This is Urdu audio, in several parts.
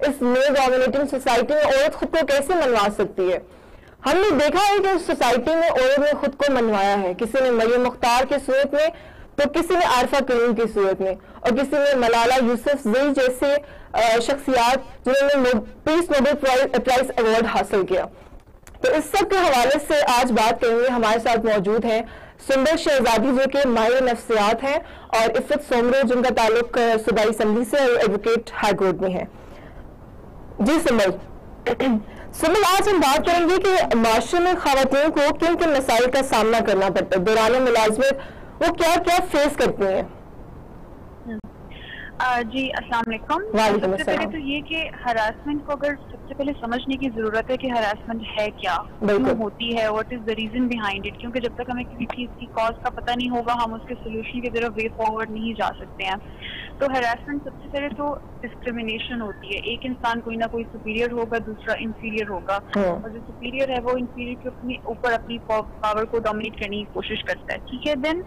اس میل ڈومینیٹنگ سوسائٹی میں عورت خود کو کیسے منوا سکتی ہے؟ ہم نے دیکھا ہے کہ سوسائٹی میں عورت نے خود کو منوایا ہے، کسی نے مریم مختار کی صورت میں، تو کسی نے عارفہ کریم کی صورت میں، اور کسی نے ملالہ یوسفزئی جیسے شخصیات جنہوں نے پیس نوبل پرائز ایوارڈ حاصل کیا۔ تو اس سب کے حوالے سے آج بات کریں گے۔ ہمارے ساتھ موجود ہیں سنبل شہزادی جو کہ ماہر نفسیات ہیں، اور عفت سومرو جن کا تعلق صوبائی اسمبلی سے اور ایڈوکیٹ ہائی کورٹ میں ہے۔ جی سنبل، آج ہم بات کریں گے کہ معاشرے میں خواتین کو کن کن مسائل کا سامنا کرنا پڑتا ہے دوران ملازمت، وہ کیا کیا فیس کرتی ہیں؟ جی السلام علیکم۔ وعلیکم سب سے پہلے السلام۔ تو یہ کہ ہراسمنٹ کو اگر سب سے پہلے سمجھنے کی ضرورت ہے کہ ہراسمنٹ ہے کیا، کیوں ہوتی ہے، what is the reason behind it, کیونکہ جب تک ہمیں کسی چیز کی کاز کا پتہ نہیں ہوگا ہم اس کے سولوشن کی طرف وے فارورڈ نہیں جا سکتے ہیں۔ تو ہراسمنٹ سب سے پہلے تو ڈسکریمنیشن ہوتی ہے، ایک انسان کوئی نہ کوئی سپیریئر ہوگا، دوسرا انفیریئر ہوگا، اور جو سپیریئر ہے وہ انفیریئر کے اوپر اپنی پاور کو ڈومینیٹ کرنے کی کوشش کرتا ہے، ٹھیک ہے۔ دین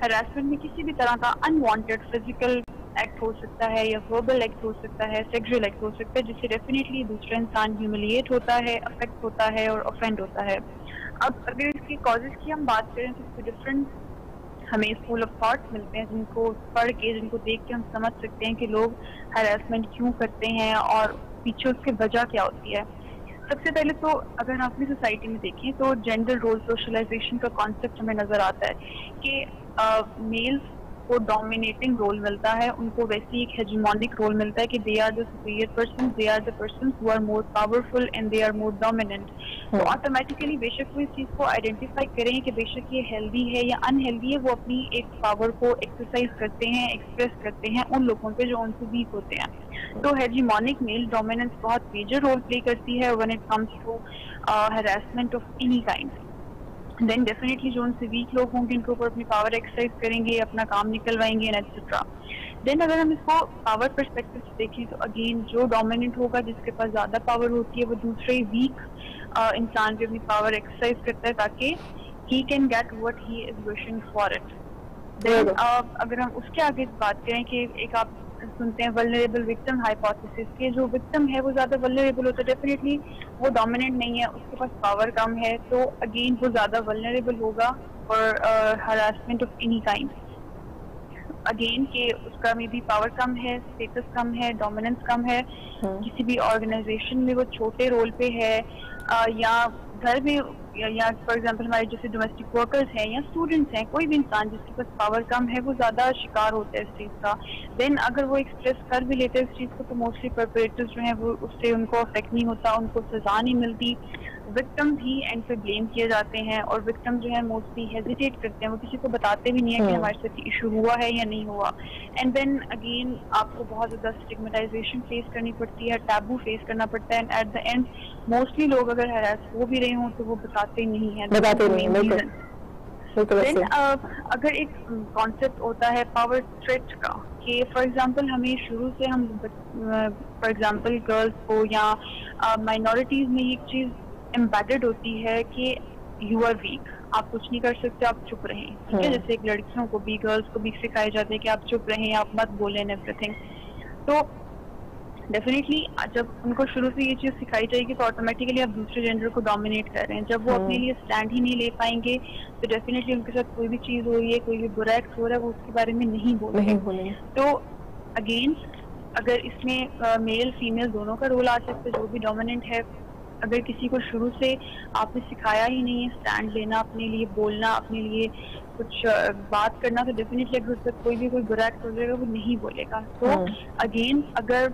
ہراسمنٹ میں کسی بھی طرح کا انوانٹیڈ فزیکل ایکٹ ہو سکتا ہے یا وربل ایکٹ ہو سکتا ہے، سیکشل ایکٹ ہو سکتا ہے، جس سے ڈیفینیٹلی دوسرا انسان ہیوملیٹ ہوتا ہے، افیکٹ ہوتا ہے اور افینڈ ہوتا ہے۔ اب اگر اس کی کازز کی ہم بات کریں تو اس کے ڈفرینٹ ہمیں اسکول آف تھاٹس ملتے ہیں جن کو پڑھ کے، جن کو دیکھ کے ہم سمجھ سکتے ہیں کہ لوگ ہراسمنٹ کیوں کرتے ہیں اور پیچھے اس کی وجہ کیا ہوتی ہے۔ سب سے پہلے تو اگر ہم اپنی سوسائٹی میں دیکھیں تو جینڈر رول سوشلائزیشن کا کانسیپٹ ہمیں نظر آتا ہے کہ میلز کو ڈومینیٹنگ رول ملتا ہے، ان کو ویسے ایک ہیجمونک رول ملتا ہے کہ they are the superior person, they are the person who are more powerful and they are more dominant. تو آٹومیٹیکلی بے شک وہ اس چیز کو آئیڈینٹیفائی کریں کہ بے شک یہ ہیلدی ہے یا انہیلدی ہے، وہ اپنی ایک پاور کو ایکسرسائز کرتے ہیں، ایکسپریس کرتے ہیں ان لوگوں پہ جو ان سے ویک ہوتے ہیں۔ تو ہیجمونک میل ڈومیننس بہت میجر رول پلے کرتی ہے when it comes to harassment of any kind۔ Then definitely جو ان سے ویک لوگ ہوں گے ان کے اوپر اپنی پاور ایکسرسائز کریں گے، اپنا کام نکلوائیں گے ایٹسٹرا۔ دین اگر ہم اس کو پاور پرسپیکٹو سے دیکھیں تو اگین جو ڈومیننٹ ہوگا، جس کے پاس زیادہ پاور ہوتی ہے، وہ دوسرے ویک انسان پہ اپنی پاور ایکسرسائز کرتا ہے تاکہ he can get what he is wishing for it. Then اگر ہم اس کے آگے بات کریں کہ ایک آپ سنتے ہیں ولنریبل وکٹم ہائپوتھیسس کے، جو وکٹم ہے وہ زیادہ ولنریبل ہوتا ہے، ڈیفینیٹلی وہ ڈومیننٹ نہیں ہے، اس کے پاس پاور کم ہے، تو اگین وہ زیادہ ولنریبل ہوگا for harassment of any kind. Again کہ اس کا میں بھی پاور کم ہے، اسٹیٹس کم ہے، ڈومیننس کم ہے، کسی بھی آرگنائزیشن میں وہ چھوٹے رول پہ ہے، یا گھر میں، یا فار ایگزامپل ہمارے جیسے ڈومیسٹک ورکرز ہیں یا اسٹوڈنٹس ہیں، کوئی بھی انسان جس کے پاس پاور کم ہے وہ زیادہ شکار ہوتا ہے اس چیز کا۔ دین اگر وہ ایکسپریس کر بھی لیتے ہیں اس چیز کو تو موسٹلی پرپیٹرز جو ہیں وہ اس سے ان کو افیکٹ نہیں ہوتا، ان کو سزا نہیں ملتی، وکٹم ہی اینڈ پہ بلیم کیے جاتے ہیں، اور وکٹم جو ہے موسٹلی ہیزیٹیٹ کرتے ہیں، وہ کسی کو بتاتے بھی نہیں ہے کہ ہمارے ساتھ ایشو ہوا ہے یا نہیں ہوا۔ اینڈ دین اگین آپ کو بہت زیادہ اسٹگمیٹائزیشن فیس کرنی پڑتی ہے، ٹیبو فیس کرنا پڑتا ہے، and at the end mostly لوگ اگر ہراس ہو بھی رہے ہوں تو وہ بتاتے نہیں ہیں۔ دین اگر ایک کانسیپٹ ہوتا ہے پاور تھریٹ کا کہ فار ایگزامپل ہمیں شروع سے ہم فار ایگزامپل گرلس کو یا مائنورٹیز میں ایک چیز امبیڈڈ ہوتی ہے کہ یو آر ویک، آپ کچھ نہیں کر سکتے، آپ چپ رہیں، ٹھیک ہے۔ جیسے لڑکیوں کو بھی، گرلس کو بھی سکھائے جاتے ہیں کہ آپ چپ رہیں، آپ مت بولیں ایوری تھنگ۔ تو ڈیفینیٹلی جب ان کو شروع سے یہ چیز سکھائی جائے گی تو آٹومیٹیکلی آپ دوسرے جینڈر کو ڈومینیٹ کر رہے ہیں۔ جب وہ اپنے لیے اسٹینڈ ہی نہیں لے پائیں گے تو ڈیفینیٹلی ان کے ساتھ کوئی بھی چیز ہو رہی ہے، کوئی بھی برا ایکٹ ہو رہا ہے، وہ اس کے بارے میں نہیں بولیں۔ تو اگین اگر اس میں میل فیمیل دونوں کا رول آ سکتا ہے، جو بھی ڈومیننٹ ہے، اگر کسی کو شروع سے آپ نے سکھایا ہی نہیں ہے اسٹینڈ لینا، اپنے لیے بولنا، اپنے لیے کچھ بات کرنا، تو ڈیفینیٹلی اگر اس سے کوئی برا ایکٹ ہو جائے گا وہ نہیں بولے گا۔ تو اگین اگر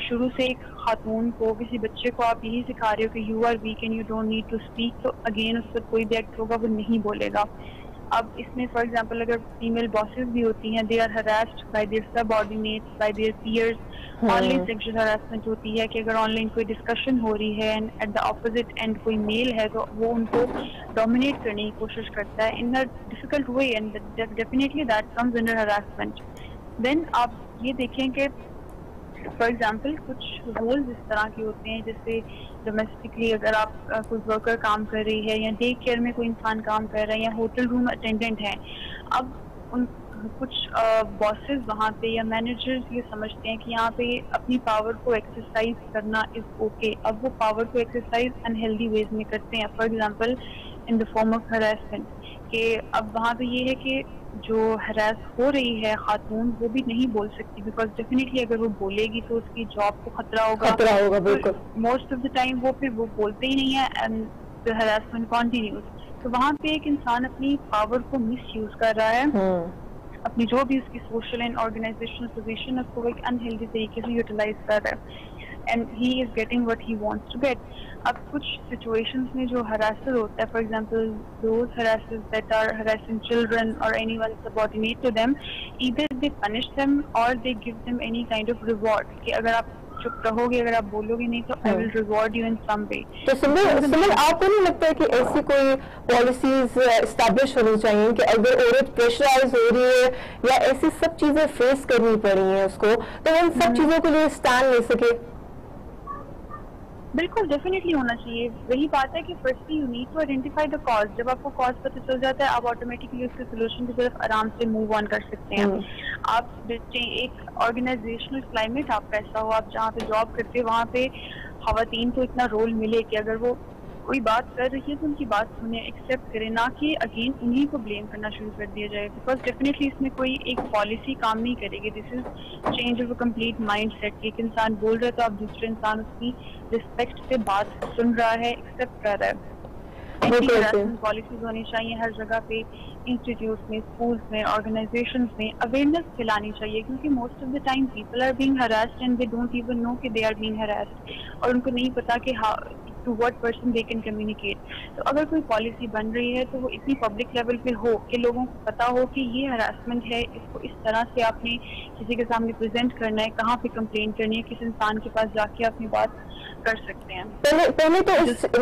شروع سے ایک خاتون کو، کسی بچے کو آپ یہی سکھا رہے ہو کہ you are weak and you don't need to speak, تو اگین اس پر کوئی بھی ایکٹ ہوگا وہ نہیں بولے گا۔ اب اس میں فار ایگزامپل اگر فیمیل باسز بھی ہوتی ہیں، they are harassed by their subordinates, by their peers. Online sexual harassment ہوتی ہے کہ اگر آن لائن کوئی ڈسکشن ہو رہی ہے and at the opposite and کوئی میل ہے تو وہ ان کو ڈومینیٹ کرنے کی کوشش کرتا ہے in a difficult way, and definitely that comes under harassment. Then آپ یہ دیکھیں کہ فار ایگزامپل کچھ رولز اس طرح کے ہوتے ہیں، جیسے ڈومیسٹکلی اگر آپ کوئی ورکر کام کر رہی ہے، یا ڈے کیئر میں کوئی انسان کام کر رہا ہے، یا ہوٹل روم اٹینڈنٹ ہے، اب ان کچھ باسز وہاں پہ یا مینیجرز یہ سمجھتے ہیں کہ یہاں پہ اپنی پاور کو ایکسرسائز کرنا از اوکے. اب وہ پاور کو ایکسرسائز انہیلدی ویز میں کرتے ہیں, for example in the form of harassment, کہ اب وہاں پہ یہ ہے کہ جو ہراس ہو رہی ہے خاتون وہ بھی نہیں بول سکتی, بیکاز ڈیفینیٹلی اگر وہ بولے گی تو اس کی جاب کو خطرہ ہوگا. بالکل موسٹ آف دا ٹائم وہ پھر وہ بولتے ہی نہیں ہے اینڈ دا ہراسمنٹ کنٹینیوز. تو وہاں پہ ایک انسان اپنی پاور کو مس یوز کر رہا ہے, اپنی جو بھی اس کی سوشل اینڈ آرگنائزیشنل پوزیشن اس کو ایک انہیلدی طریقے سے یوٹیلائز کر رہا ہے, and he is getting what he wants to get. اب کچھ سچویشنز میں جو ہراسر ہوتا ہے, for example those harassers that are harassing children اور any one subordinate to them, either they punish them اور they give them any kind of reward, کہ اگر آپ چپ رہو گے, اگر آپ بولو گے نہیں تو I will reward you in some way. تو سمر آپ کو نہیں لگتا ہے کہ ایسی کوئی پالیسیز اسٹیبلش ہونی چاہیے کہ اگر عورت پریشرائز ہو رہی ہے یا ایسی سب چیزیں فیس کرنی پڑی ہیں اس کو, تو ان سب چیزوں کے لیے اسٹینڈ لے سکے؟ بالکل ڈیفینیٹلی ہونا چاہیے. وہی بات ہے کہ firstly you need to identify the cause. جب آپ کو کاز پتہ چل جاتا ہے آپ آٹومیٹکلی اس کے سولوشن کی طرف آرام سے موو آن کر سکتے ہیں. آپ ایک آرگنائزیشنل کلائمیٹ آپ کا ایسا ہو, آپ جہاں پہ جاب کرتے وہاں پہ خواتین کو اتنا رول ملے کہ اگر وہ کوئی بات کر رہی ہے تو ان کی بات سنیں, ایکسیپٹ کریں, نہ کہ اگین انہیں کو بلیم کرنا شروع کر دیا جائے, بیکاز ڈیفینیٹلی اس میں کوئی ایک پالیسی کام نہیں کرے گی. This is change of a complete mind set. ایک انسان بول رہا ہے تو آپ دوسرے انسان اس کی رسپیکٹ سے بات سن رہا ہے, ایکسیپٹ کر رہا ہے. پالیسیز ہونی چاہیے ہر جگہ پہ, انسٹیٹیوٹس میں, اسکولس میں, آرگنائزیشنس میں اویئرنیس پھیلانی چاہیے, کیونکہ most of the time people are being harassed and they don't even know کہ دے آر بینگ ہراسڈ, اور ان کو نہیں پتا کہ to what person they can communicate. تو اگر کوئی پالیسی بن رہی ہے تو وہ اتنی پبلک لیول پہ ہو کہ لوگوں کو پتا ہو کہ یہ ہراسمنٹ ہے, اس کو اس طرح سے آپ نے کسی کے سامنے پریزنٹ کرنا ہے, کہاں پہ کمپلین کرنی ہے, کس انسان کے پاس جا کے اپنی بات کر سکتے ہیں. پہلے تو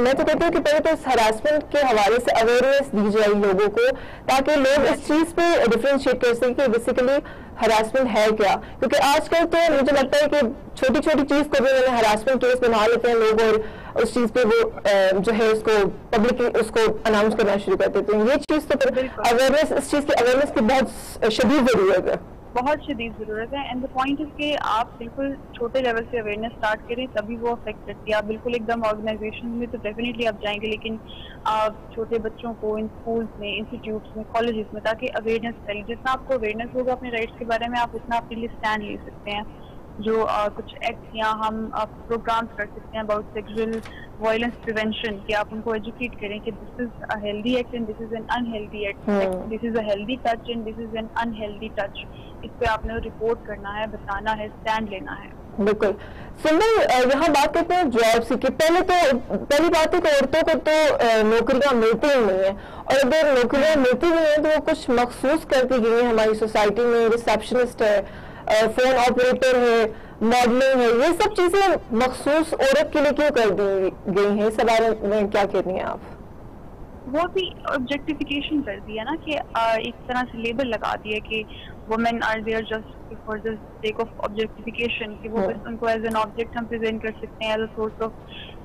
میں تو کہتی ہوں کہ پہلے تو اس ہراسمنٹ کے حوالے سے اویئرنیس دی جائے لوگوں کو, تاکہ لوگ اس چیز پہ ڈفرینشیٹ کر سکیں کہ بیسیکلی ہراسمنٹ ہے کیا. کیونکہ آج کل تو مجھے لگتا ہے کہ چھوٹی چھوٹی چیز کو بھی ہراسمنٹ کیس بنا لیتے ہیں لوگ, اور اس چیز پہ وہ جو ہے اس کو پبلک اس کو اناؤنس کرنا شروع کر دیتے ہیں. یہ چیز تو پھر اویئرنیس, اس چیز کی اویئرنیس کی بہت شدید ضرورت ہے, بہت شدید ضرورت ہے. اینڈ دا پوائنٹ از کہ آپ بالکل چھوٹے لیول سے اویئرنیس اسٹارٹ کریں تبھی وہ افیکٹ کرتی ہے. آپ بالکل ایک دم آرگنائزیشن میں تو ڈیفینیٹلی آپ جائیں گے, لیکن آپ چھوٹے بچوں کو ان اسکولس میں, انسٹیٹیوٹس میں, کالجز میں, تاکہ اویئرنیس پھیلے. جتنا آپ کو اویئرنیس ہوگا اپنے رائٹس کے بارے میں, آپ اتنا اپنے لیے اسٹینڈ لے سکتے ہیں. جو کچھ ایکٹس یا ہم پروگرامس کر سکتے ہیں اباؤٹ سیکسول وائلنس پریونشن, کہ آپ ان کو ایجوکیٹ کریں کہ this is a healthy act and this is an unhealthy act, this is a healthy touch and this is an unhealthy touch. اس پہ آپ نے رپورٹ کرنا ہے, بتانا ہے, اسٹینڈ لینا ہے. بالکل. سندر, یہاں بات کرتے ہیں جابس کی. پہلی بات ہے کہ عورتوں کو تو نوکریاں ملتی ہی نہیں ہیں, اور اگر نوکریاں ملتی بھی ہیں تو وہ کچھ مخصوص کر دی گئی ہیں ہماری سوسائٹی میں. ریسیپشنسٹ ہے, فون آپریٹر ہے, ماڈلنگ ہے, یہ سب چیزیں مخصوص عورت کے لیے کیوں کر دی گئی ہیں؟ اس بارے میں کیا کہتی ہیں آپ؟ وہ بھی آبجیکٹیفیکیشن کر دی ہے نا, کہ ایک طرح سے لیبل لگا دیا کہ women are there just for the sake of objectification, کہ وہ بس ان کو ایز این آبجیکٹ ہم پریزنٹ کر سکتے ہیں, as a source of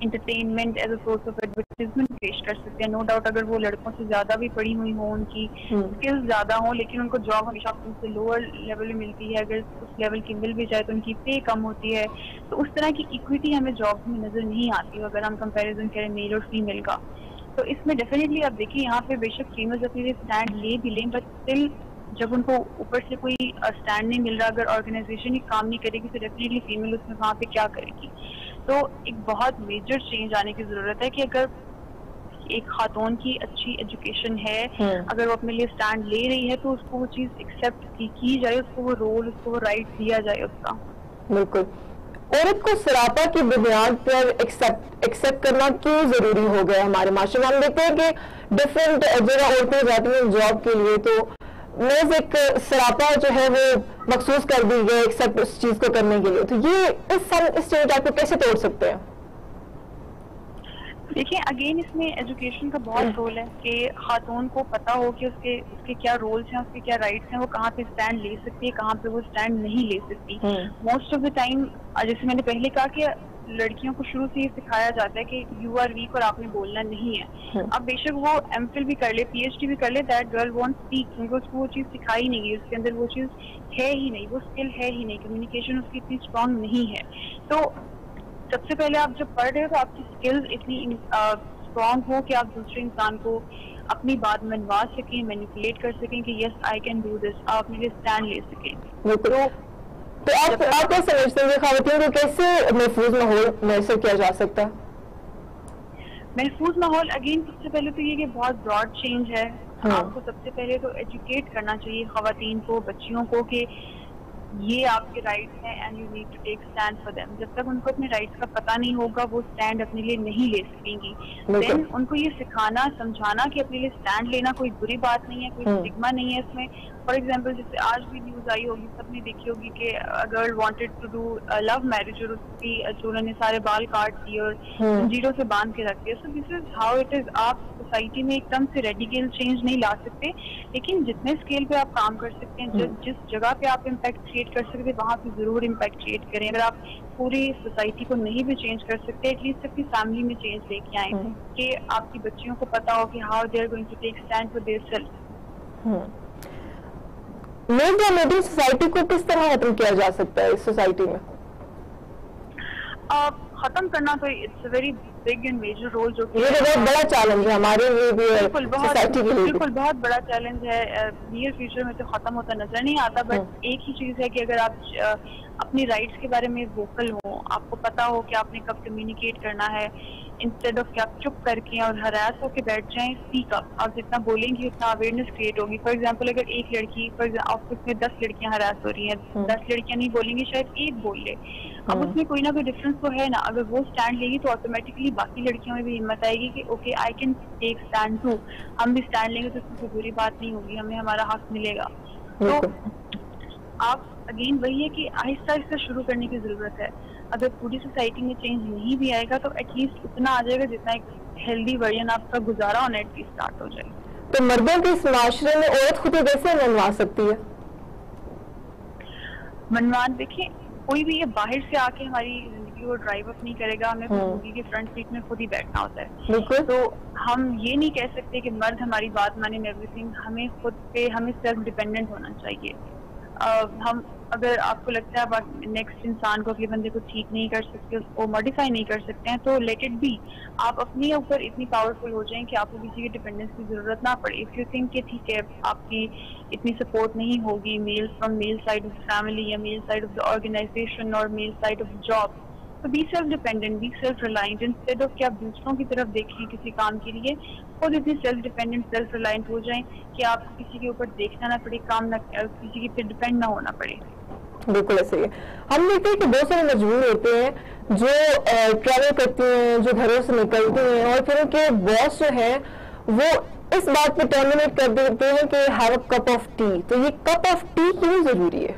entertainment, as a source of advertisement پیش کر سکتے ہیں. نو ڈاؤٹ اگر وہ لڑکوں سے زیادہ بھی پڑھی ہوئی ہوں, ان کی اسکلز زیادہ ہوں, لیکن ان کو جاب ہمیشہ ان سے لوور لیول میں ملتی ہے. اگر اس لیول کی مل بھی جائے تو ان کی پے کم ہوتی ہے. تو اس طرح کی ایکویٹی ہمیں جاب میں نظر نہیں آتی اگر ہم کمپیریزن کریں میل اور فیمیل کا. تو اس میں ڈیفینیٹلی آپ دیکھیں یہاں پہ بے شک فیمیلز اپنے لیے اسٹینڈ لے بھی لیں, بٹ اسٹل جب ان کو اوپر سے کوئی اسٹینڈ نہیں مل رہا, اگر آرگنائزیشن ہی کام نہیں کرے گی تو ڈیفینیٹلی فیمیل اس میں وہاں پہ کیا کرے گی. تو ایک بہت میجر چینج آنے کی ضرورت ہے کہ اگر ایک خاتون کی اچھی ایجوکیشن ہے, اگر وہ اپنے لیے اسٹینڈ لے رہی ہے تو اس کو وہ چیز ایکسیپٹ کی جائے, اس کو وہ رول, اس کو وہ رائٹ دیا جائے اس کا. بالکل. عورت کو سراپا کی بنیاد پر ایکسیپٹ کرنا کیوں ضروری ہو گیا ہمارے معاشرے میں؟ ہم دیکھتے ہیں کہ ڈفرینٹ جگہ عورتیں جاتی ہیں جاب کے لیے, تو محض ایک سراپا جو ہے وہ مخصوص کر دی گئی ایکسیپٹ اس چیز کو کرنے کے لیے. تو یہ اس اسٹیریوٹائپ کو کیسے توڑ سکتے ہیں؟ دیکھیں اگین اس میں ایجوکیشن کا بہت رول ہے کہ خاتون کو پتا ہو کہ اس کے کیا رولز ہیں, اس کے کیا رائٹس ہیں, وہ کہاں پہ اسٹینڈ لے سکتی ہے, کہاں پہ وہ اسٹینڈ نہیں لے سکتی. موسٹ آف دا ٹائم جیسے میں نے پہلے کہا کہ لڑکیوں کو شروع سے یہ سکھایا جاتا ہے کہ یو آر ویک اور آپ نے بولنا نہیں ہے. اب بے شک وہ ایم فل بھی کر لے, پی ایچ ڈی بھی کر لے, دیٹ گرل وانٹ اسپیک, کیونکہ اس کو وہ چیز سکھائی نہیں گئی, اس کے اندر وہ چیز ہے ہی نہیں, وہ اسکل ہے ہی نہیں, کمیونیکیشن اس کی اتنی اسٹرانگ نہیں ہے. تو سب سے پہلے آپ جب پڑھ رہے ہو تو آپ کی اسکلز اتنی اسٹرانگ ہو کہ آپ دوسرے انسان کو اپنی بات منوا سکیں, مینیپولیٹ کر سکیں کہ یس آئی کین ڈو دس, آپ اپنے لیے اسٹینڈ لے سکیں. تو آپ کیا سمجھتے ہیں خواتین کو کیسے محفوظ ماحول میسر کیا جا سکتا ہے؟ محفوظ ماحول اگین سب سے پہلے تو یہ کہ بہت براڈ چینج ہے. آپ کو سب سے پہلے تو ایجوکیٹ کرنا چاہیے خواتین کو, بچیوں کو, کہ یہ آپ کے رائٹس ہیں and you need to take stand for them. جب تک ان کو اپنے رائٹس کا پتہ نہیں ہوگا وہ اسٹینڈ اپنے لیے نہیں لے سکیں گی. دین ان کو یہ سکھانا سمجھانا کہ اپنے لیے اسٹینڈ لینا کوئی بری بات نہیں ہے, کوئی اسٹگما نہیں ہے اس میں. فار ایگزامپل جیسے آج بھی نیوز آئی ہوگی, سب نے دیکھی ہوگی کہ girl wanted to do love marriage اور اس کی جو انہوں نے سارے بال کاٹ دیے اور زنجیروں سے باندھ کے رکھ دیا. سو دس از ہاؤ اٹ از. آپ سوسائٹی میں ایک دم سے ریڈیکل چینج نہیں لا سکتے, لیکن جتنے اسکیل پہ آپ کام کر سکتے ہیں, جس جگہ پہ آپ امپیکٹ کریٹ کر سکتے ہیں وہاں پہ ضرور امپیکٹ کریٹ کریں. اگر آپ پوری سوسائٹی کو نہیں بھی چینج کر سکتے, ایٹ لیسٹ اپنی فیملی میں چینج لے کے آئیں کہ آپ کی بچیوں کو پتا ہو کہ how they are going to take stand for their self. Male dominating society کو کس طرح ختم کیا جا سکتا ہے اس سوسائٹی میں؟ ختم کرنا تو it's a very big and major role, جو کہ یہ بہت بڑا چیلنج ہے ہمارے لیے بھی, سوسائٹی کے لیے بالکل بہت بڑا چیلنج ہے. نیئر فیوچر میں تو ختم ہوتا نظر نہیں آتا, بٹ ایک ہی چیز ہے کہ اگر آپ اپنی رائٹس کے بارے میں ووکل ہوں, آپ کو پتا ہو کہ آپ نے کب کمیونیکیٹ کرنا ہے, انسٹیڈ آف کہ آپ چپ کر کے اور ہراس ہو کے بیٹھ جائیں, اسپیک اپ. آپ جتنا بولیں گی اتنا اویئرنیس کریٹ ہوگی. فار ایگزامپل اگر ایک لڑکی آفس میں 10 لڑکیاں ہراس ہو رہی ہیں, 10 لڑکیاں نہیں بولیں گی, شاید ایک بول لے. اب اس میں کوئی نہ کوئی ڈفرینس تو ہے نا. اگر وہ اسٹینڈ لے گی تو آٹومیٹکلی باقی لڑکیوں میں بھی ہمت آئے گی کہ okay I can take stand too, ہم بھی اسٹینڈ لیں گے تو اس میں کوئی بری بات نہیں ہوگی, ہمیں ہمارا حق ملے گا. تو آپ اگین وہی ہے کہ آہستہ آہستہ شروع کرنے کی ضرورت ہے. اگر پوری سوسائٹی میں چینج نہیں بھی آئے گا تو ایٹ لیسٹ اتنا آ جائے گا جتنا ایک ہیلدی ورژن آپ کا گزارا ہونا ایٹ لیسٹ اسٹارٹ ہو جائے. تو مردوں کے اس معاشرے میں عورت خود کو کیسے منوا سکتی ہے؟ منوان دیکھیں, کوئی بھی یہ باہر سے آ کے ہماری زندگی کو ڈرائیو اپ نہیں کرے گا, ہمیں زندگی کے فرنٹ سیٹ میں خود ہی بیٹھنا ہوتا ہے. تو ہم یہ نہیں کہہ سکتے کہ مرد ہماری بات مانیں ایوری تھنگ. ہمیں خود پہ ہمیں سیلف ڈیپینڈنٹ ہونا چاہیے. ہم اگر آپ کو لگتا ہے آپ نیکسٹ انسان کو, اگلے بندے کو ٹھیک نہیں کر سکتے, اس کو ماڈیفائی نہیں کر سکتے ہیں, تو لیٹ اٹ بی. آپ اپنے اوپر اتنی پاورفل ہو جائیں کہ آپ کو کسی کی ڈیپینڈنس کی ضرورت نہ پڑے. اف یو تھنک کہ ٹھیک ہے آپ کی اتنی سپورٹ نہیں ہوگی male from male side of the family یا male side of the organization اور male side of the job, تو be self dependent, be self reliant. Instead of کہ آپ دوسروں کی طرف دیکھیں کسی کام کے لیے, خود اتنی سیلف ڈیپینڈنٹ سیلف ریلائنٹ ہو جائیں کہ آپ کو کسی کے اوپر دیکھنا نہ پڑے, کام نہ کسی کے اوپر ڈیپینڈ نہ ہونا پڑے. بالکل ایسے ہی ہم دیکھتے ہیں کہ بہت سارے مجبور ہوتے ہیں جو ٹریول کرتے ہیں, جو گھروں سے نکلتے ہیں, اور پھر ان کے باس جو ہے وہ اس بات پہ ٹرمینیٹ کر دیتے ہیں کہ have a cup of tea. تو یہ کپ آف ٹی کیوں ضروری ہے؟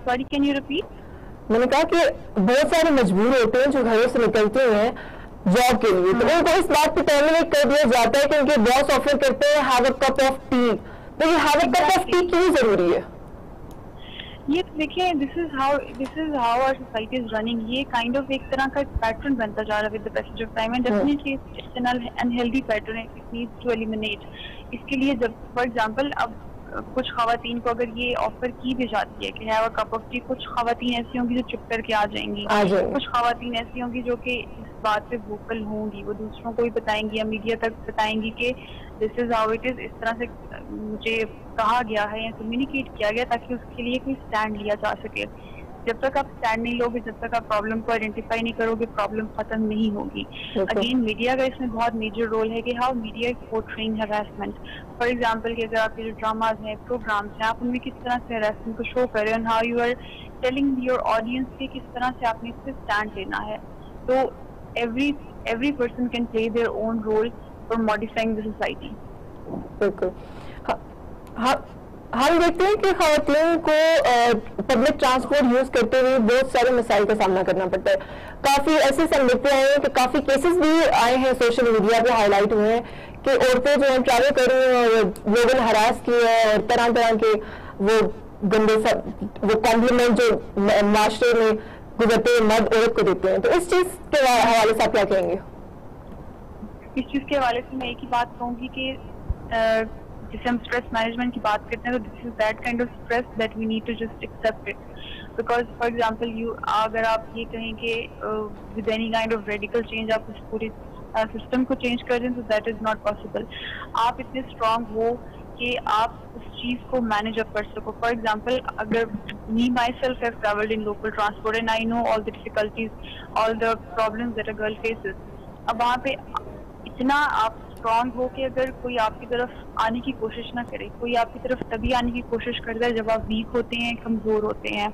Sorry can you repeat? میں نے کہا کہ بہت سارے مجبور ہوتے ہیں جو گھروں سے نکلتے ہیں جاب کے لیے, تو ان کو اس بات پہ ٹرمینیٹ کر دیا جاتا ہے کہ ان کے باس آفر کرتے ہیں have a cup of tea. تو یہ have a cup of tea کیوں ضروری ہے؟ یہ دیکھیں, this is how our society is running. یہ کائنڈ آف ایک طرح کا پیٹرن بنتا جا رہا ہے with the passage of time, and definitely it's an unhealthy pattern, it needs to eliminate. اس کے لیے جب فار ایگزامپل اب کچھ خواتین کو اگر یہ آفر کی بھی جاتی ہے کہ have a cup of T, کچھ خواتین ایسی ہوں گی جو چپ کر کے آ جائیں گی, کچھ خواتین ایسی ہوں گی جو کہ اس بات پہ ووکل ہوں گی, وہ دوسروں کو بھی بتائیں گی یا میڈیا تک بتائیں گی کہ this is how it is, اس طرح سے مجھے کہا گیا ہے یا کمیونیکیٹ کیا گیا, تاکہ اس کے لیے کوئی اسٹینڈ لیا جا سکے. جب تک آپ اسٹینڈ نہیں لو گے, جب تک آپ پرابلم کو آئیڈینٹیفائی نہیں کرو گے, پرابلم ختم نہیں ہوگی. اگین میڈیا کا اس میں بہت میجر رول ہے کہ how media is portraying harassment. For example کہ اگر آپ کے جو ڈراماز ہیں, پروگرامس ہیں, آپ ان میں کس طرح سے ہراسمنٹ کو شو کر رہے ہیں, how you are telling your audience کہ کس طرح سے آپ نے اس پہ اسٹینڈ لینا ہے. تو every person can play their own role for modifying the society. بالکل. ہم دیکھتے ہیں کہ خواتین کو پبلک ٹرانسپورٹ یوز کرتے ہوئے بہت سارے مسائل کا سامنا کرنا پڑتا ہے. کافی ایسے سمجھتے ہیں کہ کافی کیسز بھی آئے ہیں سوشل میڈیا پہ ہائی لائٹ ہوئے ہیں کہ عورتیں جو ہیں ٹریول کر رہی ہیں اور لوگوں نے ہراس کیے ہیں, اور طرح طرح کے وہ گندے وہ کمپلیمنٹ جو معاشرے میں گزرتے ہوئے مرد عورت کو دیتے ہیں. تو اس چیز کے حوالے سے آپ کیا کہیں گے؟ اس چیز کے حوالے سے میں ایک ہی بات کہوں گی کہ جسے ہم اسٹریس مینجمنٹ کی بات کرتے ہیں تو this is that kind of stress that we need to just accept it. Because for example اگر آپ یہ کہیں کہ with any kind of radical change آپ اس پوری سسٹم کو چینج کر دیں تو دیٹ از ناٹ پاسبل. آپ اتنے اسٹرانگ ہو کہ آپ اس چیز کو مینج اپ کر سکو. فار ایگزامپل اگر me my self have travelled in local transport and I know all the difficulties all the problems that a girl faces. اب وہاں پہ اتنا آپ اسٹرانگ ہو کہ اگر کوئی آپ کی طرف آنے کی کوشش نہ کرے, کوئی آپ کی طرف تبھی آنے کی کوشش کرتا ہے جب آپ ویک ہوتے ہیں, کمزور ہوتے ہیں.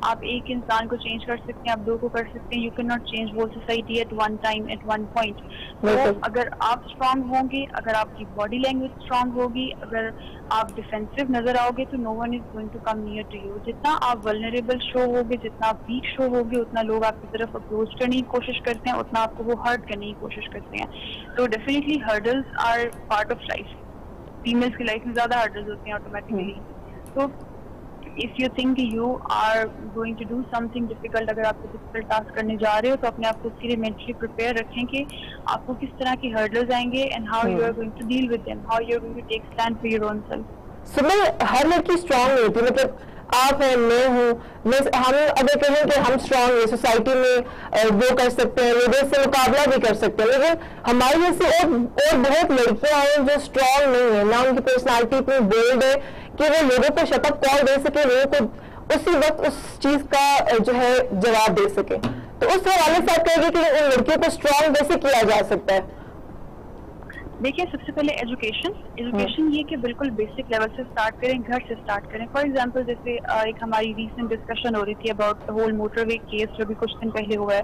آپ ایک انسان کو چینج کر سکتے ہیں, آپ دو کو کر سکتے ہیں. You can not change whole society at one time at one point. تو اگر آپ اسٹرانگ ہوں گے, اگر آپ کی باڈی لینگویج اسٹرانگ ہوگی, اگر آپ ڈیفینسو نظر آؤ گے تو no one is going to come near to you. جتنا آپ ولنریبل شو ہوگے, جتنا آپ ویک شو ہوگے, اتنا لوگ آپ کی طرف اپروچ کرنے کی کوشش کرتے ہیں, اتنا آپ کو وہ ہرٹ کرنے کی کوشش کرتے ہیں. تو definitely hurdles are part of life. Females کی لائف میں زیادہ ہرڈلز ہوتے ہیں آٹومیٹکلی. تو if you think you are going to do something difficult, اگر آپ کو difficult task کرنے جا رہے ہو تو اپنے آپ کو اس کے لیے mentally prepare رکھیں کہ آپ کو کس طرح کی hurdles آئیں گے and how you are going to deal with them, how you are going to take stand for your own self. ہر لڑکی اسٹرانگ نہیں ہوتی. مطلب آپ ہیں, میں ہوں, ہم اگر کہیں کہ ہم اسٹرانگ ہیں, سوسائٹی میں وہ کر سکتے ہیں, لوگوں سے مقابلہ بھی کر سکتے ہیں, لیکن ہماری جیسے اور بہت لڑکیاں ہیں جو اسٹرانگ نہیں ہیں, نہ ان کی پرسنالٹی اتنی بولڈ ہے کہ وہ لوگوں کو شٹ اپ کال دے سکے, لوگوں کو اسی وقت اس چیز کا جو ہے جواب دے سکے. تو اس حوالے سے آپ کہیں گے کہ ان لڑکیوں کو اسٹرانگ کیسے کیا جا سکتا ہے؟ دیکھیے, سب سے پہلے ایجوکیشن یہ کہ بالکل بیسک لیول سے اسٹارٹ کریں, گھر سے اسٹارٹ کریں. فار ایگزامپل جیسے ایک ہماری ریسنٹ ڈسکشن ہو رہی تھی about whole motor way case جو بھی کچھ دن پہلے ہوا ہے,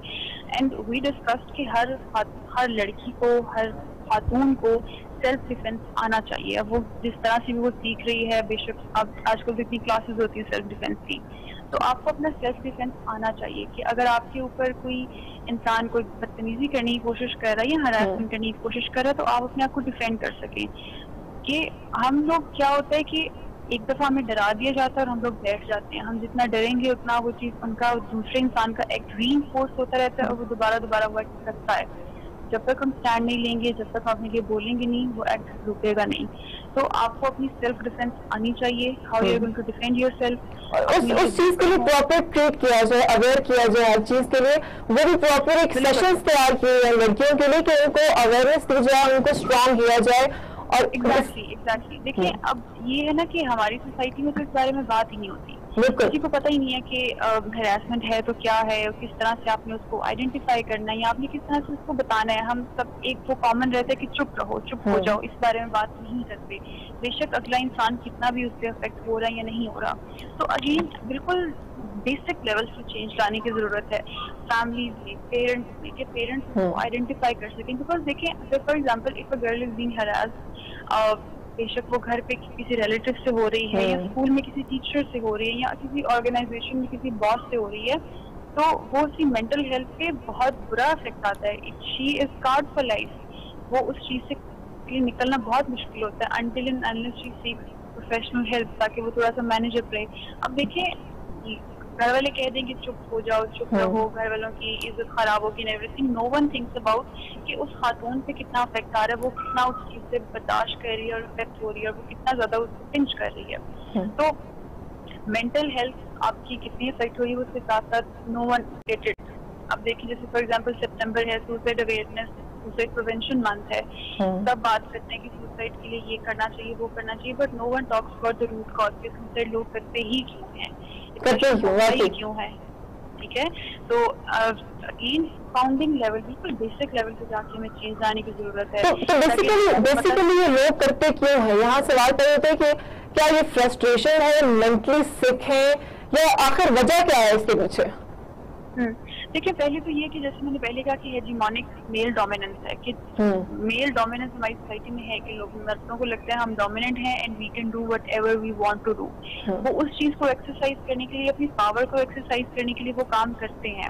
اینڈ وی ڈسکسڈ کہ ہر لڑکی کو, ہر خاتون کو سیلف ڈیفینس آنا چاہیے. اب وہ جس طرح سے بھی وہ سیکھ رہی ہے, بے شک اب آج کل اتنی کلاسز ہوتی ہیں سیلف ڈیفینس کی, تو آپ کو اپنا سیلف ڈیفینس آنا چاہیے کہ اگر آپ کے اوپر کوئی انسان کوئی بدتمیزی کرنے کی کوشش کر رہا ہے یا ہراسمنٹ کرنے کی کوشش کر رہا ہے تو آپ اپنے آپ کو ڈیفینڈ کر سکیں. کہ ہم لوگ کیا ہوتا ہے کہ ایک دفعہ ہمیں ڈرا دیا جاتا ہے اور ہم لوگ بیٹھ جاتے ہیں. ہم جتنا ڈریں گے اتنا وہ چیز ان کا دوسرے انسان کا ایک ری انفورس ہوتا رہتا ہے اور وہ دوبارہ ورک کرتا ہے. جب تک ہم اسٹینڈ نہیں لیں گے, جب تک ہم اپنے لیے بولیں گے نہیں, وہ ایکٹ رکے گا نہیں. تو آپ کو اپنی سیلف ڈیفینس آنی چاہیے, how you are going to defend your self. اس چیز کے لیے پراپر ٹریٹ کیا جائے, اویئر کیا جائے ہر چیز کے لیے. وہ بھی پراپر ایک سیشنز تیار کیے ہیں لڑکیوں کے لیے کہ ان کو اویئرنیس دی جائے, ان کو اسٹرانگ کیا جائے. اور ایگزیکٹلی دیکھیں, اب یہ ہے نا کہ ہماری سوسائٹی میں تو اس بارے میں بات ہی نہیں ہوتی. کسی کو پتہ ہی نہیں ہے کہ ہراسمنٹ ہے تو کیا ہے, اور کس طرح سے آپ نے اس کو آئیڈینٹیفائی کرنا ہے یا آپ نے کس طرح سے اس کو بتانا ہے. ہم سب ایک وہ کامن رہتا ہے کہ چپ رہو, چپ ہو جاؤ, اس بارے میں بات نہیں کرتے. بے شک اگلا انسان کتنا بھی اس سے افیکٹ ہو رہا ہے یا نہیں ہو رہا. تو اگین بالکل بیسک لیول سے چینج لانے کی ضرورت ہے فیملیز میں, پیرنٹس میں, کہ پیرنٹس کو آئیڈینٹیفائی کر سکیں. بیکاز دیکھیں, اگر for example if a girl is being harassed, بے شک وہ گھر پہ کسی ریلیٹیو سے ہو رہی ہے یا اسکول میں کسی ٹیچر سے ہو رہی ہے یا کسی آرگنائزیشن میں کسی باس سے ہو رہی ہے, تو وہ اس کی مینٹل ہیلتھ پہ بہت برا افیکٹ آتا ہے. She is scared for life. وہ اس چیز سے نکلنا بہت مشکل ہوتا ہے until and unless she seeks professional help, تاکہ وہ تھوڑا سا مینیجر رہے. اب دیکھیں, گھر والے کہہ دیں کہ چپ ہو جاؤ, چپ رہو, گھر والوں کی عزت خراب ہوگی and everything. No one thinks about کہ اس خاتون پہ کتنا افیکٹ آ رہا ہے, وہ کتنا اس چیز سے برداشت کر رہی ہے اور افیکٹ ہو رہی ہے, اور وہ کتنا زیادہ اس کو پنچ کر رہی ہے. تو مینٹل ہیلتھ آپ کی کتنی افیکٹ ہو رہی ہے اس کے ساتھ ساتھ نو ون گیٹ اٹ. اب دیکھیں جیسے فار ایگزامپل سپٹمبر ہے, suicide awareness, suicide prevention month ہے, سب بات کرتے ہیں کہ سوسائڈ کے لیے یہ کرنا چاہیے, وہ کرنا چاہیے, but no one talks about the root cause کہ سوسائڈ لوگ کرتے ہی کیوں ہیں, کیوں ہے. ٹھیک ہے, تو اگین فاؤنڈنگ لیول, بالکل بیسک لیول سے جا کے ہمیں چینج لانے کی ضرورت ہے. تو بیسیکلی یہ لوگ کرتے کیوں ہیں, یہاں سوال پیدا ہوتا ہے کہ کیا یہ فرسٹریشن ہے, مینٹلی سک ہے, یا آخر وجہ کیا ہے اس کے پیچھے؟ دیکھیے, پہلے تو یہ کہ جیسے میں نے پہلے کہا کہ ہیجیمونک میل ڈومیننس ہے, کہ میل ڈومیننس ہماری سوسائٹی میں ہے کہ لوگ, مردوں کو لگتا ہے ہم ڈومیننٹ ہیں and we can do whatever we want to do. وہ اس چیز کو ایکسرسائز کرنے کے لیے, اپنی پاور کو ایکسرسائز کرنے کے لیے وہ کام کرتے ہیں.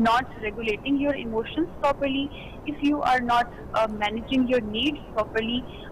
not regulating your emotions properly, if you are not managing your needs properly,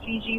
3G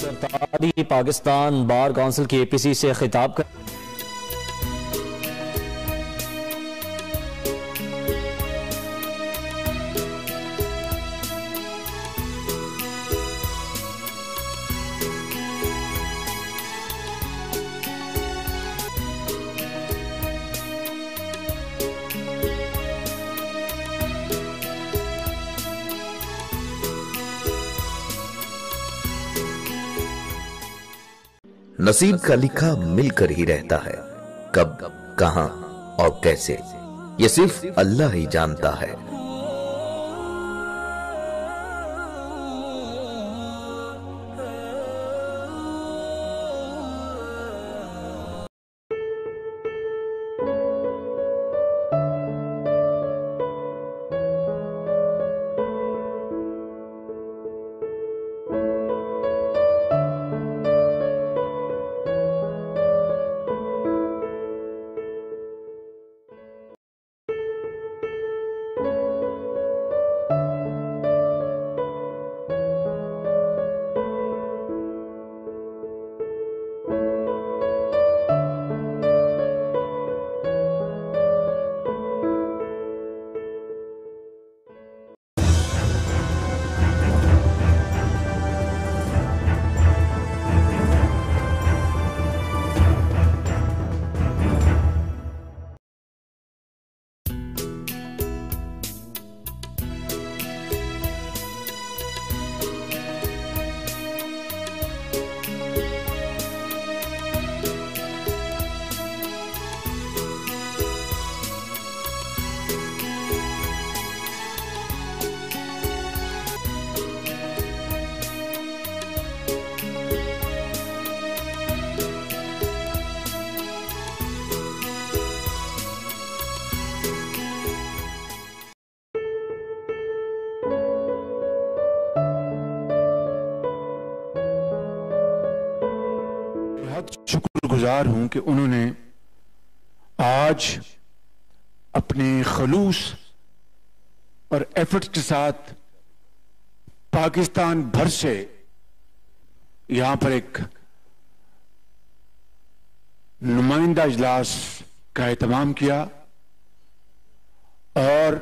سرطاری پاکستان بار کونسل کی APC سے خطاب کر نصیب کا لکھا مل کر ہی رہتا ہے، کب، کہاں اور کیسے یہ صرف اللہ ہی جانتا ہے۔ شکر گزار ہوں کہ انہوں نے آج اپنے خلوص اور ایفرٹس کے ساتھ پاکستان بھر سے یہاں پر ایک نمائندہ اجلاس کا اہتمام کیا اور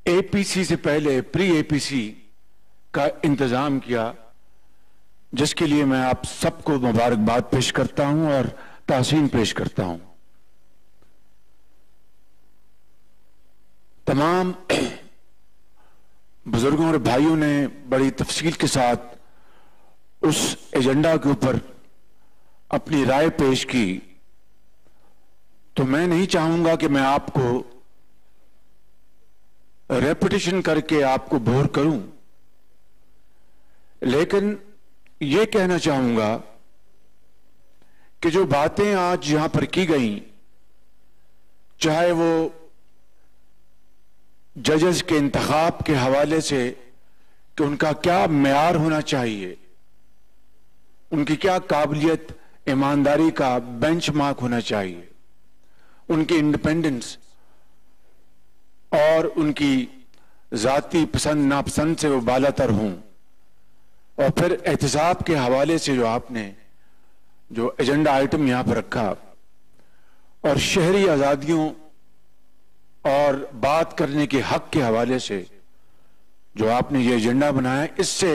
APC سے پہلے پری APC کا انتظام کیا، جس کے لیے میں آپ سب کو مبارکباد پیش کرتا ہوں اور تحسین پیش کرتا ہوں۔ تمام بزرگوں اور بھائیوں نے بڑی تفصیل کے ساتھ اس ایجنڈا کے اوپر اپنی رائے پیش کی، تو میں نہیں چاہوں گا کہ میں آپ کو ریپیٹیشن کر کے آپ کو بور کروں، لیکن یہ کہنا چاہوں گا کہ جو باتیں آج یہاں پر کی گئیں، چاہے وہ ججز کے انتخاب کے حوالے سے کہ ان کا کیا معیار ہونا چاہیے، ان کی کیا قابلیت ایمانداری کا بینچ مارک ہونا چاہیے، ان کی انڈیپینڈنس اور ان کی ذاتی پسند ناپسند سے وہ بالا تر ہوں، اور پھر احتساب کے حوالے سے جو آپ نے جو ایجنڈا آئٹم یہاں پر رکھا، اور شہری آزادیوں اور بات کرنے کے حق کے حوالے سے جو آپ نے یہ ایجنڈا بنایا، اس سے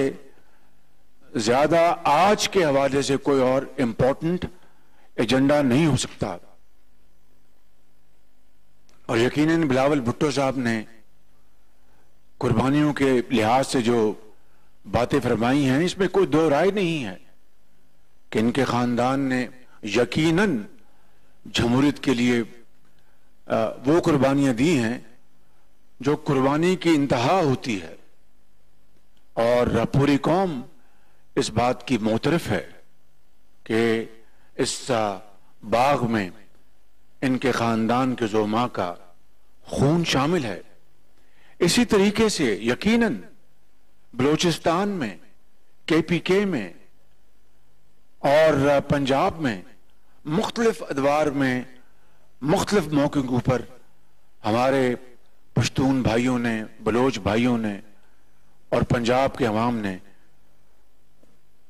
زیادہ آج کے حوالے سے کوئی اور امپورٹنٹ ایجنڈا نہیں ہو سکتا۔ اور یقیناً بلاول بھٹو صاحب نے قربانیوں کے لحاظ سے جو باتیں فرمائی ہیں، اس میں کوئی دو رائے نہیں ہے کہ ان کے خاندان نے یقیناً جمہوریت کے لیے وہ قربانیاں دی ہیں جو قربانی کی انتہا ہوتی ہے، اور پوری قوم اس بات کی معترف ہے کہ اس باغ میں ان کے خاندان کے زعماء کا خون شامل ہے۔ اسی طریقے سے یقیناً بلوچستان میں، KPK میں اور پنجاب میں مختلف ادوار میں مختلف موقعوں کے اوپر ہمارے پشتون بھائیوں نے، بلوچ بھائیوں نے اور پنجاب کے عوام نے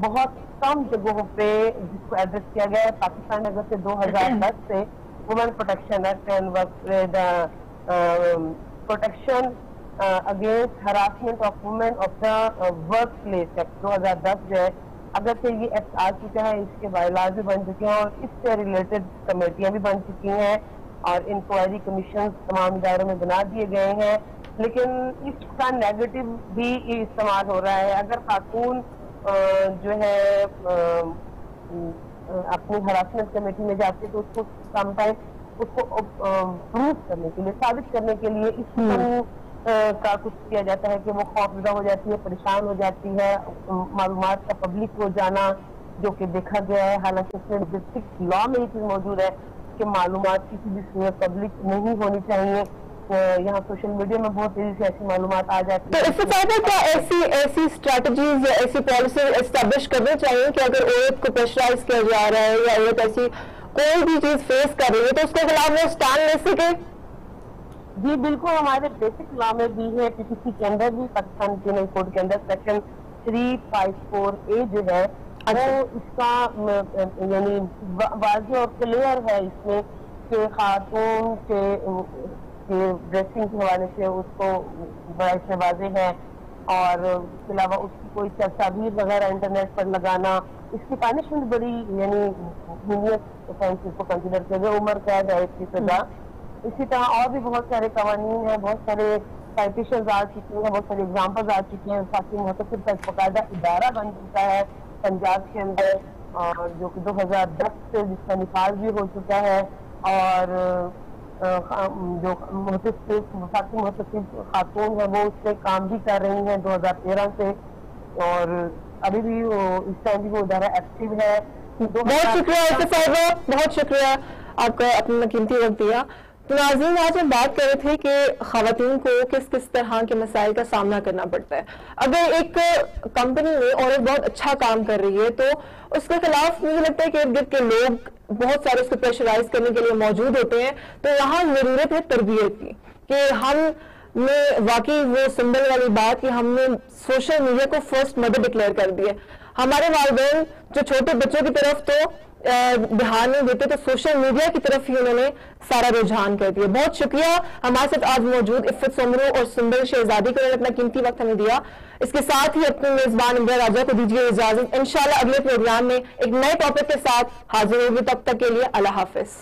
بہت کم جگہوں پہ جس کو ایڈریس کیا گیا ہے. پاکستان میں اگر سے 2010 سے women protection act and protection against harassment of women of the workplace act 2010 جو ہے, اگر سے یہ ایکٹ آ چکا ہے, اس کے بائیلاز بھی بن چکے ہیں اور اس سے ریلیٹڈ کمیٹیاں بھی بن چکی ہیں اور انکوائری کمیشن تمام اداروں میں بنا دیے گئے ہیں, لیکن اس کا نیگیٹو بھی استعمال ہو رہا ہے. اگر خاتون جو ہے اپنی ہراسمنٹ کمیٹی میں جاتی ہے تو اس کو سم ٹائم اس کو پروف کرنے کے لیے, ثابت کرنے کے لیے اس کا کچھ کیا جاتا ہے کہ وہ خوفزدہ ہو جاتی ہے, پریشان ہو جاتی ہے. معلومات کا پبلک ہو جانا جو کہ دیکھا گیا ہے, حالانکہ اس میں ڈسٹرکٹ لا میں یہ چیز موجود ہے کہ معلومات کسی بھی صورت پبلک نہیں ہونی چاہیے. یہاں سوشل میڈیا میں بہت تیزی سے ایسی معلومات آ جاتی ہیں. تو اس سے زیادہ کیا ایسی اسٹریٹجیز یا ایسی پالیسیز اسٹیبلش کرنی چاہیے کہ اگر عورت کو پریشرائز کیا جا رہا ہے یا عورت ایسی کوئی بھی چیز فیس کر رہی ہے تو اس کے خلاف وہ اسٹینڈ لے سکے؟ جی بالکل, ہمارے بیسک لا میں بھی ہے, PPC کے اندر بھی, پاکستان پینل کوڈ کے اندر سیکشن 354A جو ہے وہ اس کا یعنی واضح اور کلیئر ہے اس میں کہ خاتون کے ڈریسنگ کے حوالے سے اس کو بڑا اس میں واضح ہے, اور اس کے علاوہ اس کی کوئی تصاویر وغیرہ انٹرنیٹ پر لگانا, اس کی پانشمنٹ بڑی یعنی ہینیس اوفینس کو کنسیڈر کیا گیا, عمر قید ہے اس کی سزا. اسی طرح اور بھی بہت سارے قوانین ہیں, بہت سارے سائٹیشنز آ چکی ہیں, بہت سارے ایگزامپلز آ چکے ہیں. ساتھی محتسب کا ایک باقاعدہ ادارہ بن چکا ہے پنجاب کے اندر, اور جو کہ 2010 سے جس کا نفاذ بھی ہو چکا ہے, اور جو وفاقی محتسب خاتون ہے وہ اس پہ کام بھی کر رہی ہیں 2013 سے, اور ابھی بھی اس ٹائم بھی وہ ادارہ ایکٹیو ہے. بہت شکریہ صاحبہ, بہت شکریہ آپ کا اپنا قیمتی وقت دیا. تو ناظرین, آج ہم بات کر رہے تھے کہ خواتین کو کس کس طرح کے مسائل کا سامنا کرنا پڑتا ہے. اگر ایک کمپنی میں عورت بہت اچھا کام کر رہی ہے تو اس کے خلاف مجھے لگتا ہے کہ ارد گرد کے لوگ بہت سارے اس کو پریشرائز کرنے کے لیے موجود ہوتے ہیں. تو یہاں ضرورت ہے تربیت کی کہ ہم نے واقعی وہ سمبل والی بات کہ ہم نے سوشل میڈیا کو فرسٹ مدر ڈکلیئر کر دیا. ہمارے والدین جو چھوٹے بچوں کی طرف تو دھیان نہیں دیتے, تو سوشل میڈیا کی طرف ہی انہوں نے سارا رجحان کر دیا. بہت شکریہ ہمارے ساتھ آج موجود عفت سومرو اور سنبل شہزادی کو, اپنا قیمتی وقت ہمیں دیا. اس کے ساتھ ہی اپنے میزبان عمرہ راجہ کو دیجیے اجازت. انشاءاللہ اگلے پروگرام میں ایک نئے ٹاپک کے ساتھ حاضر ہوگی. تب تک کے لیے اللہ حافظ.